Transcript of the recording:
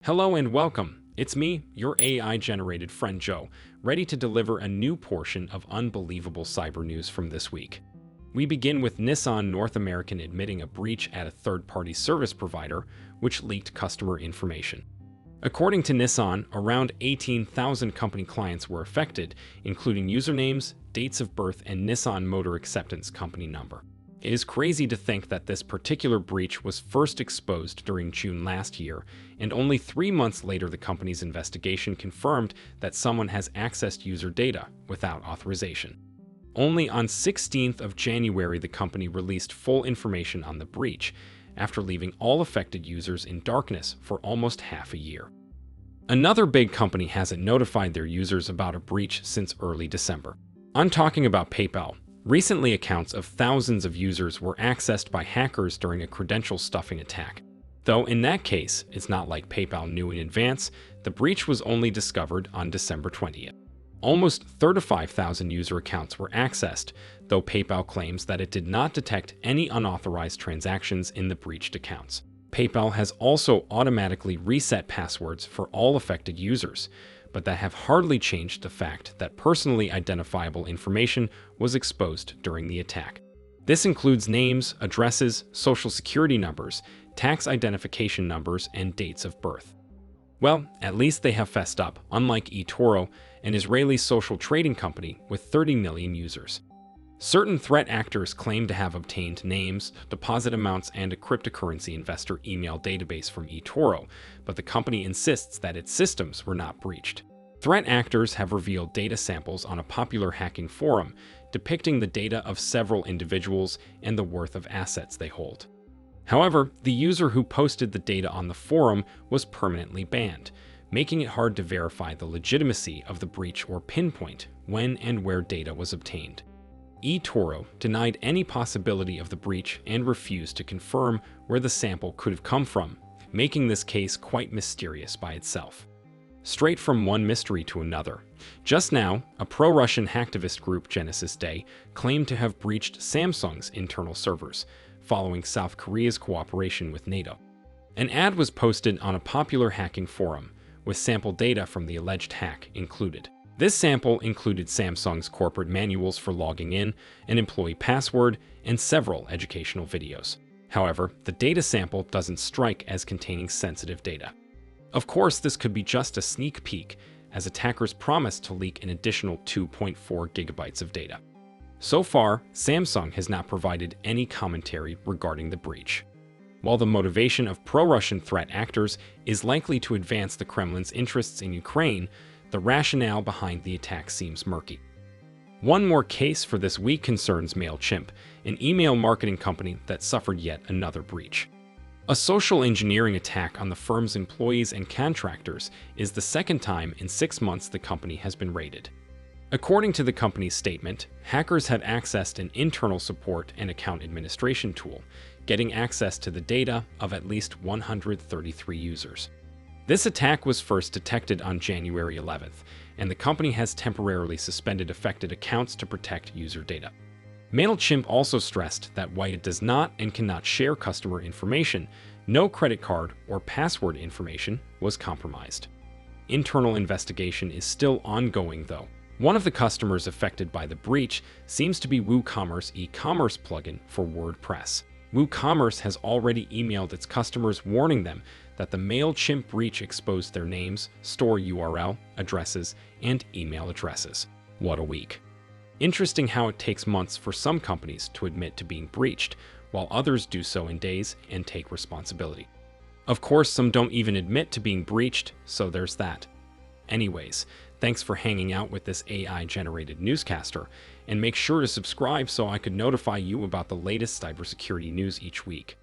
Hello and welcome. It's me, your AI-generated friend Joe, ready to deliver a new portion of unbelievable cyber news from this week. We begin with Nissan North America admitting a breach at a third-party service provider, which leaked customer information. According to Nissan, around 18,000 company clients were affected, including usernames, dates of birth, and Nissan Motor Acceptance company number. It is crazy to think that this particular breach was first exposed during June last year, and only 3 months later the company's investigation confirmed that someone has accessed user data without authorization. Only on 16th of January the company released full information on the breach, after leaving all affected users in darkness for almost half a year. Another big company hasn't notified their users about a breach since early December. I'm talking about PayPal. Recently, accounts of thousands of users were accessed by hackers during a credential stuffing attack. Though in that case, it's not like PayPal knew in advance, the breach was only discovered on December 20th. Almost 35,000 user accounts were accessed, though PayPal claims that it did not detect any unauthorized transactions in the breached accounts. PayPal has also automatically reset passwords for all affected users, but that have hardly changed the fact that personally identifiable information was exposed during the attack. This includes names, addresses, social security numbers, tax identification numbers, and dates of birth. Well, at least they have fessed up, unlike eToro, an Israeli social trading company with 30 million users. Certain threat actors claim to have obtained names, deposit amounts, and a cryptocurrency investor email database from eToro, but the company insists that its systems were not breached. Threat actors have revealed data samples on a popular hacking forum, depicting the data of several individuals and the worth of assets they hold. However, the user who posted the data on the forum was permanently banned, making it hard to verify the legitimacy of the breach or pinpoint when and where data was obtained. eToro denied any possibility of the breach and refused to confirm where the sample could have come from, making this case quite mysterious by itself. Straight from one mystery to another. Just now, a pro-Russian hacktivist group, Genesis Day, claimed to have breached Samsung's internal servers, following South Korea's cooperation with NATO. An ad was posted on a popular hacking forum, with sample data from the alleged hack included. This sample included Samsung's corporate manuals for logging in, an employee password, and several educational videos. However, the data sample doesn't strike as containing sensitive data. Of course, this could be just a sneak peek, as attackers promised to leak an additional 2.4 gigabytes of data. So far, Samsung has not provided any commentary regarding the breach. While the motivation of pro-Russian threat actors is likely to advance the Kremlin's interests in Ukraine, the rationale behind the attack seems murky. One more case for this week concerns MailChimp, an email marketing company that suffered yet another breach. A social engineering attack on the firm's employees and contractors is the second time in 6 months the company has been raided. According to the company's statement, hackers had accessed an internal support and account administration tool, getting access to the data of at least 133 users. This attack was first detected on January 11th, and the company has temporarily suspended affected accounts to protect user data. MailChimp also stressed that while it does not and cannot share customer information, no credit card or password information was compromised. Internal investigation is still ongoing, though. One of the customers affected by the breach seems to be WooCommerce e-commerce plugin for WordPress. WooCommerce has already emailed its customers warning them that the MailChimp breach exposed their names, store URL, addresses, and email addresses. What a week. Interesting how it takes months for some companies to admit to being breached, while others do so in days and take responsibility. Of course, some don't even admit to being breached, so there's that. Anyways, thanks for hanging out with this AI-generated newscaster, and make sure to subscribe so I could notify you about the latest cybersecurity news each week.